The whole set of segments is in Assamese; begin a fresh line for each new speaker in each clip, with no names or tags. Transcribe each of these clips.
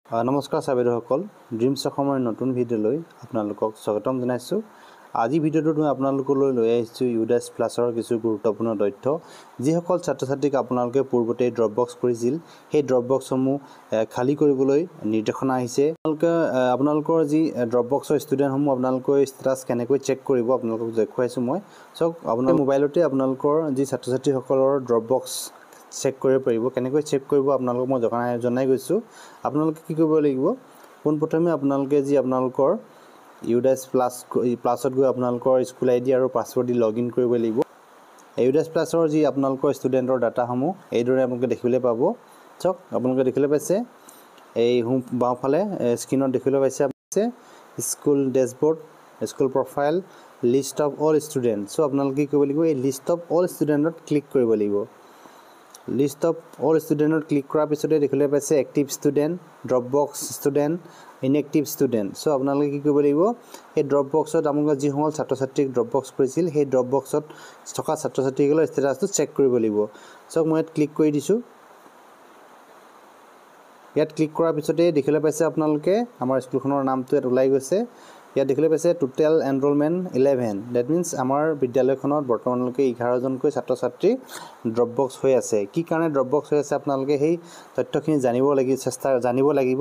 নমস্কাৰ ছাত্ৰীসকল, ড্ৰিমছ অসমৰ নতুন ভিডিঅ'লৈ আপোনালোকক স্বাগতম জনাইছোঁ। আজি ভিডিঅ'টোত মই আপোনালোকলৈ লৈ আহিছোঁ ইউডাছ প্লাছৰ কিছু গুৰুত্বপূৰ্ণ তথ্য। যিসকল ছাত্ৰ ছাত্ৰীক আপোনালোকে পূৰ্বতে ড্ৰপ বক্স কৰিছিল, সেই ড্ৰপ বক্সসমূহ খালী কৰিবলৈ নিৰ্দেশনা আহিছে। আপোনালোকৰ যি ড্ৰপ বক্সৰ ষ্টুডেণ্টসমূহ আপোনালোকৰ ষ্টেটাছ কেনেকৈ চেক কৰিব আপোনালোকক দেখুৱাইছোঁ মই। চাওক, আপোনাৰ মোবাইলতে আপোনালোকৰ যি ছাত্ৰ ছাত্ৰীসকলৰ ড্ৰপ বক্স চেক কৰিব পাৰিব। কেনেকৈ চেক কৰিব আপোনালোকক মই জনাই গৈছোঁ। আপোনালোকে কি কৰিব লাগিব, পোনপ্ৰথমে আপোনালোকে যি আপোনালোকৰ ইউডাছ প্লাছত গৈ আপোনালোকৰ স্কুল আইডি আৰু পাছৱৰ্ড দি লগ ইন কৰিব লাগিব। ইউডাছ প্লাছৰ যি আপোনালোকৰ ষ্টুডেণ্টৰ ডাটাসমূহ এইদৰে আপোনালোকে দেখিবলৈ পাব। চাওক, আপোনালোকে দেখিবলৈ পাইছে এই বাওঁফালে স্ক্ৰীণত দেখিবলৈ পাইছে school dashboard, school profile, list of all student. So' আপোনালোকে কি কৰিব লাগিব, এই লিষ্ট অফ অল ষ্টুডেণ্টত ক্লিক কৰিব লাগিব। লিষ্ট অফ অল ষ্টুডেণ্টত ক্লিক কৰাৰ পিছতে দেখিবলৈ পাইছে active student, drop box student, inactive student. So' আপোনালোকে কি কৰিব লাগিব, এই ড্ৰপ বক্সত আপোনালোকে যিসকল ছাত্ৰ ছাত্ৰীক ড্ৰপ বক্স কৰিছিল, সেই ড্ৰপ বক্সত থকা ছাত্ৰ ছাত্ৰীসকলৰ ষ্টেটাছটো চেক কৰিব লাগিব। চ' মই ইয়াত ক্লিক কৰি দিছোঁ। ইয়াত ক্লিক কৰাৰ পিছতে দেখিবলৈ পাইছে আপোনালোকে আমাৰ স্কুলখনৰ নামটো ইয়াত ওলাই গৈছে। ইয়াত দেখিবলৈ পাইছে টোটেল এনৰলমেণ্ট 11। ডেট মিনছ আমাৰ বিদ্যালয়খনত বৰ্তমানলৈকে 11জনকৈ ছাত্ৰ ছাত্ৰী ড্ৰপ বক্স হৈ আছে। কি কাৰণে ড্ৰপ বক্স হৈ আছে আপোনালোকে সেই তথ্যখিনি জানিব লাগিব।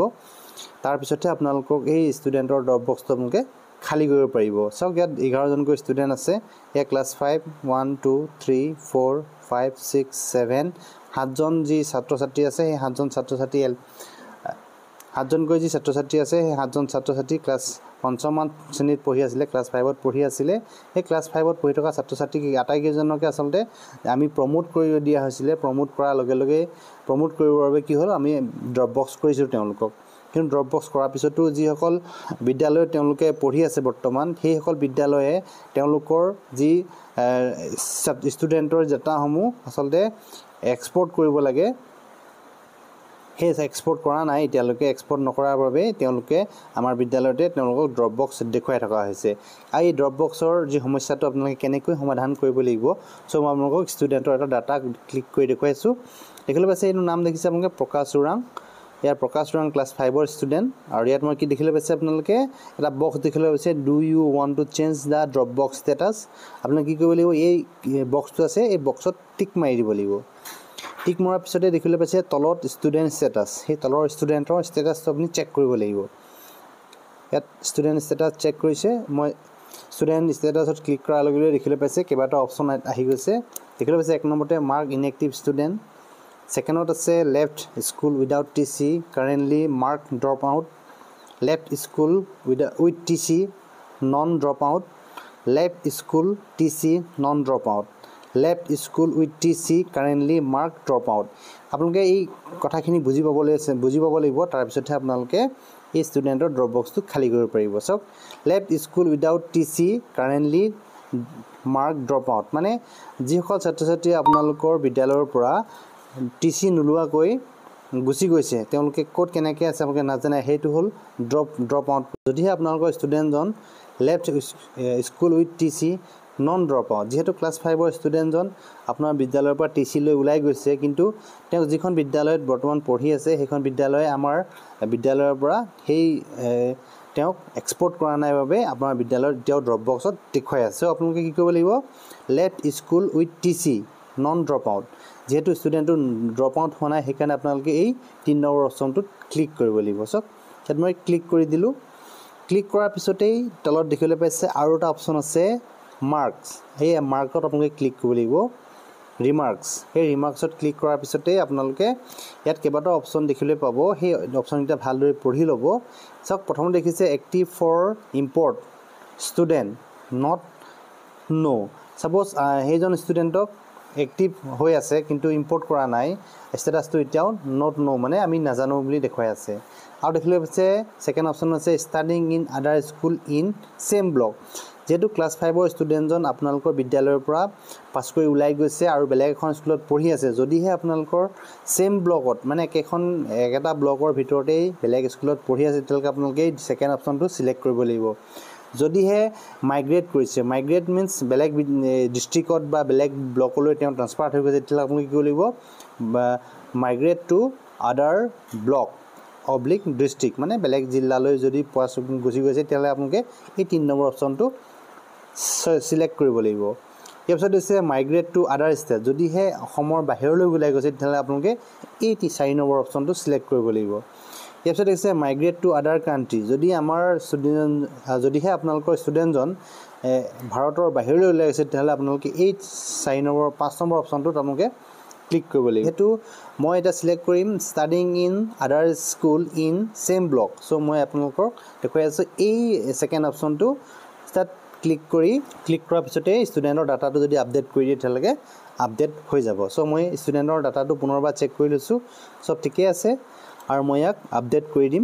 তাৰপিছতহে আপোনালোকক এই ষ্টুডেণ্টৰ ড্ৰপ বক্সটো আপোনালোকে খালী কৰিব পাৰিব। চাওক, ইয়াত 11জনকৈ ষ্টুডেণ্ট আছে। ইয়াত ক্লাছ 5, 1, 2, 3, 4, 5, 6, 7 7জন যি ছাত্ৰ ছাত্ৰী আছে, সেই 7জন ছাত্ৰ ছাত্ৰী 7জনকৈ যি ছাত্ৰ ছাত্ৰী আছে, সেই 7জন ছাত্ৰ ছাত্ৰী ক্লাছ 5ম শ্ৰেণীত পঢ়ি আছিলে, ক্লাছ 5ত পঢ়ি আছিলে। সেই ক্লাছ 5ত পঢ়ি থকা ছাত্ৰ ছাত্ৰীক আটাইকেইজনকে আচলতে আমি প্ৰমোট কৰি দিয়া হৈছিলে। প্ৰমোট কৰাৰ লগে লগে প্ৰমোট কৰিবৰ বাবে কি হ'ল, আমি ড্ৰপ বক্স কৰিছিলোঁ তেওঁলোকক। কিন্তু ড্ৰপ বক্স কৰাৰ পিছতো যিসকল বিদ্যালয়ত তেওঁলোকে পঢ়ি আছে বৰ্তমান, সেইসকল বিদ্যালয়ে তেওঁলোকৰ যি ষ্টুডেণ্টৰ ডাটাসমূহ আচলতে এক্সপৰ্ট কৰিব লাগে, সেই এক্সপৰ্ট কৰা নাই। এতিয়ালৈকে এক্সপৰ্ট নকৰাৰ বাবে তেওঁলোকে আমাৰ বিদ্যালয়তে তেওঁলোকক ড্ৰপ বক্স দেখুৱাই থকা হৈছে। আৰু এই ড্ৰপ বক্সৰ যি সমস্যাটো আপোনালোকে কেনেকৈ সমাধান কৰিব লাগিব, চ' মই আপোনালোকক ষ্টুডেণ্টৰ এটা ডাটা ক্লিক কৰি দেখুৱাইছোঁ। দেখিবলৈ পাইছে এইটো নাম দেখিছে আপোনালোকে প্ৰকাশ ওৰাং। ইয়াৰ প্ৰকাশ ওৰাং ক্লাছ 5ৰ ষ্টুডেণ্ট। আৰু ইয়াত মই কি দেখিবলৈ পাইছে আপোনালোকে এটা বক্স দেখিবলৈ পাইছে, do you want to change the drop box status. আপোনালোকে কি কৰিব লাগিব, এই বক্সটো আছে, এই বক্সত টিক মাৰি দিব লাগিব। টিক মৰাৰ পিছতে দেখিবলৈ পাইছে তলত ষ্টুডেণ্ট ষ্টেটাছ, সেই তলৰ ষ্টুডেণ্টৰ ষ্টেটাছটো আপুনি চেক কৰিব লাগিব। ইয়াত ষ্টুডেণ্ট ষ্টেটাছ চেক কৰিছে। মই ষ্টুডেণ্ট ষ্টেটাছত ক্লিক কৰাৰ লগে লগে দেখিবলৈ পাইছে কেইবাটাও অপশ্যন আহি গৈছে। দেখিবলৈ পাইছে 1 নম্বৰতে মাৰ্ক ইনএক্টিভ ষ্টুডেণ্ট, ছেকেণ্ডত আছে left school without TC currently mark drop out, left school with TC non drop out, left school TC non drop out, left school with TC currently mark drop out. আপোনালোকে এই কথাখিনি বুজি পাব লাগিব। তাৰপিছতহে আপোনালোকে এই ষ্টুডেণ্টৰ ড্ৰপ বক্সটো খালী কৰিব পাৰিব। চাওক, left school without TC currently mark drop out মানে যিসকল ছাত্ৰ ছাত্ৰীয়ে আপোনালোকৰ বিদ্যালয়ৰ পৰা TC নোলোৱাকৈ গুচি গৈছে, তেওঁলোকে ক'ত কেনেকৈ আছে আপোনালোকে নাজানে, সেইটো হ'ল ড্ৰপ আউট। যদিহে আপোনালোকৰ ষ্টুডেণ্টজন left school with TC non drop out, যিহেতু ক্লাছ 5ৰ ষ্টুডেণ্টজন আপোনাৰ বিদ্যালয়ৰ পৰা TC লৈ ওলাই গৈছে, কিন্তু তেওঁ যিখন বিদ্যালয়ত বৰ্তমান পঢ়ি আছে, সেইখন বিদ্যালয়ে আমাৰ বিদ্যালয়ৰ পৰা সেই তেওঁক এক্সপৰ্ট কৰা নাই বাবে আপোনাৰ বিদ্যালয়ত তেওঁ ড্ৰপ বক্সত দেখুৱাই আছে। আপোনালোকে কি কৰিব লাগিব, left school with TC non drop out, যিহেতু ষ্টুডেণ্টটো ড্ৰপ আউট হোৱা নাই, সেইকাৰণে আপোনালোকে এই 3 নম্বৰ অপশ্যনটোত ক্লিক কৰিব লাগিব। চাওক, ইয়াত মই ক্লিক কৰি দিলোঁ। ক্লিক কৰাৰ পিছতেই তলত দেখিবলৈ পাইছে আৰু এটা অপশ্যন আছে মাৰ্কছ। সেই মাৰ্কত আপোনালোকে ক্লিক কৰিব লাগিব, ৰিমাৰ্কছ। সেই ৰিমাৰ্কছত ক্লিক কৰাৰ পিছতেই আপোনালোকে ইয়াত কেইবাটাও অপশ্যন দেখিবলৈ পাব। সেই অপশ্যনকেইটা ভালদৰে পঢ়ি ল'ব। চাওক, প্ৰথমতে দেখিছে active for import student not no'. Suppose সেইজন ষ্টুডেণ্টক এক্টিভ হৈ আছে কিন্তু ইম্পৰ্ট কৰা নাই, ষ্টেটাছটো এতিয়াও নট ন' মানে আমি নাজানো বুলি দেখুৱাই আছে। আৰু দেখিবলৈ পাইছে ছেকেণ্ড অপশ্যন আছে ষ্টাডিং ইন আদাৰ স্কুল ইন ছেম ব্লক। যিহেতু ক্লাছ 5ৰ ষ্টুডেণ্টজন আপোনালোকৰ বিদ্যালয়ৰ পৰা পাছ কৰি ওলাই গৈছে আৰু বেলেগ এখন স্কুলত পঢ়ি আছে, যদিহে আপোনালোকৰ ছেম ব্লকত মানে একেটা ব্লকৰ ভিতৰতেই বেলেগ স্কুলত পঢ়ি আছে, তেতিয়ালৈকে আপোনালোকে এই ছেকেণ্ড অপশ্যনটো চিলেক্ট কৰিব লাগিব। যদিহে মাইগ্ৰেট কৰিছে, মাইগ্ৰেট মিনছ বেলেগ ডিষ্ট্ৰিক্টত বা বেলেগ ব্লকলৈ তেওঁ ট্ৰান্সফাৰ হৈ গৈছে, তেতিয়াহ'লে আপোনালোকে কি কৰিব লাগিব, মাইগ্ৰেট টু আদাৰ ব্লক অব্লিক ডিষ্ট্ৰিক্ট মানে বেলেগ জিলালৈ যদি গুচি গৈছে তেতিয়াহ'লে আপোনালোকে এই 3 নম্বৰ অপশ্যনটো সিলেক্ট কৰিব লাগিব ইয়াৰ পিছত হৈছে মাইগ্ৰেট টু আদাৰ ষ্টেট যদিহে অসমৰ বাহিৰলৈ ওলাই গৈছে তেতিয়াহ'লে আপোনালোকে এই 4 নম্বৰ অপশ্যনটো সিলেক্ট কৰিব লাগিব ইয়াৰ পিছত হৈছে মাইগ্ৰেট টু আদাৰ কাণ্ট্ৰি যদি আমাৰ ষ্টুডেণ্ট যদিহে আপোনালোকৰ ষ্টুডেণ্টজন ভাৰতৰ বাহিৰলৈ ওলাই গৈছে তেতিয়াহ'লে আপোনালোকে এই 5 নম্বৰ অপশ্যনটোত আপোনালোকে ক্লিক কৰিব লাগিব হেতু মই এটা সিলেক্ট কৰিম ষ্টাডিং ইন আদাৰ school in same block so মই আপোনালোকক দেখুৱাই আছো এই সেকেন্ড অপশ্যনটো তাত ক্লিক কৰাৰ পিছতে ষ্টুডেণ্টৰ ডাটাটো যদি আপডেট কৰি দিয়ে তেতিয়ালৈকে আপডেট হৈ যাব সো মই ষ্টুডেণ্টৰ ডাটাটো পুনৰবাৰ চেক কৰি লৈছো সব ঠিকে আছে আৰু মই ইয়াক আপডেট কৰি দিম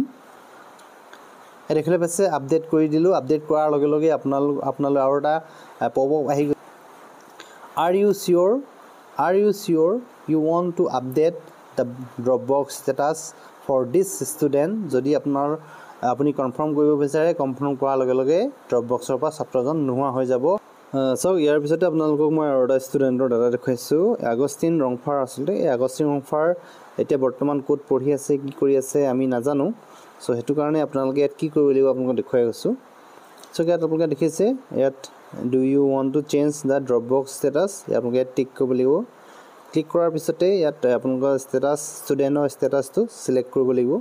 দেখিলে পাছে আপডেট কৰি দিলো আপডেট কৰাৰ লগে লগে আপোনালোক আৰু এটা পপআপ আহি Are you sure you want to update the Dropbox status for this student? যদি আপুনি কনফাৰ্ম কৰিব বিচাৰে কনফাৰ্ম কৰাৰ লগে লগে Dropboxৰ পৰা ছাত্ৰজন নোহোৱা হৈ যাব সো ইয়াৰ পিছতে আপোনালোকক মই আৰু এটা ষ্টুডেণ্টৰ ডাটা দেখুৱাইছো আগষ্টিন ৰংফাৰ আছিলে এই আগষ্টিন ৰংফাৰ এতিয়া বৰ্তমান কোড পঢ়ি আছে কি কৰি আছে আমি নাজানো সো হেতু কাৰণে আপোনালোকে ইয়াত কি কৰিব লাগিব আপোনালোকক দেখুৱাই গৈছো সো ইয়াত আপোনালোকে দেখিছে ইয়াত do you want to change the Dropbox status আপোনালোকে টিক কৰিব লাগিব ক্লিক কৰাৰ পিছতে ইয়াত আপোনালোকৰ status ষ্টুডেণ্টৰ statusটো সিলেক্ট কৰিব লাগিব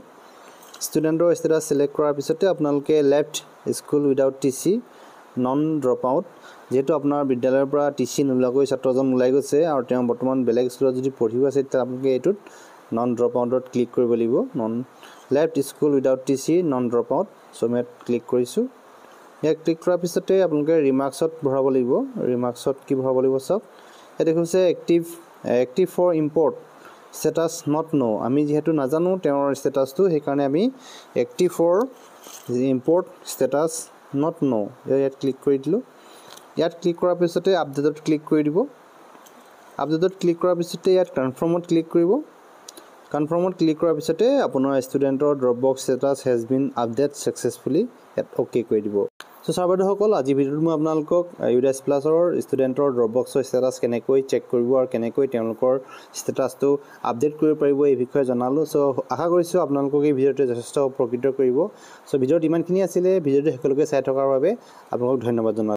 ষ্টুডেণ্টৰ status সিলেক্ট কৰাৰ পিছতে আপোনালোকে left school without TC non dropout যেহেতু আপোনাৰ বিদ্যালয়ৰ পৰা TC নোলাকৈ ছাত্ৰজন ওলাই গৈছে আৰু তেওঁ বৰ্তমান বেলেগ স্কুলত যদি পঢ়িব আছে তেতিয়া আপোনালোকে এইটোত non dropoutত ক্লিক কৰিব লাগিব non left school without TC non dropout so মই ক্লিক কৰিছো ইয়াক ক্লিক কৰাৰ পিছতে আপোনালোকে ৰিমাৰ্কছত ভৰাব লাগিব ৰিমাৰ্কছত কি ভৰাব লাগিব সব এটা কৈছে active for import status not know আমি যেহেতু নাজানো তেওঁৰ ষ্টেটাসটো সেই কাৰণে আমি active for import status not know ইয়াত ক্লিক কৰি দিলো ইয়াত ক্লিক কৰাৰ পিছতে আপডেটত ক্লিক কৰি দিব আপডেটত ক্লিক কৰাৰ পিছতে ইয়াত কনফাৰ্মত ক্লিক কৰিব কনফাৰ্মত ক্লিক কৰাৰ পিছতে আপোনাৰ ষ্টুডেণ্টৰ Dropbox status has been updated successfully ইয়াত ওকে কৰি দিব সো ছাৰবাইদেউসকল আজি ভিডিঅ'ত মই আপোনালোকক ইউডাছ প্লাছৰ ষ্টুডেণ্টৰ Dropboxৰ ষ্টেটাছ কেনেকৈ চেক কৰিব আৰু কেনেকৈ তেওঁলোকৰ ষ্টেটাছটো আপডেট কৰিব পাৰিব এই বিষয়ে জনালো সো আশা কৰিছো আপোনালোকক এই ভিডিঅ'টো যথেষ্ট উপকৃত কৰিব সো ভিডিঅ'ত ইমানখিনি আছিল ভিডিঅ'টো সকলোকে চাই থকাৰ বাবে আপোনালোকক ধন্যবাদ জনালো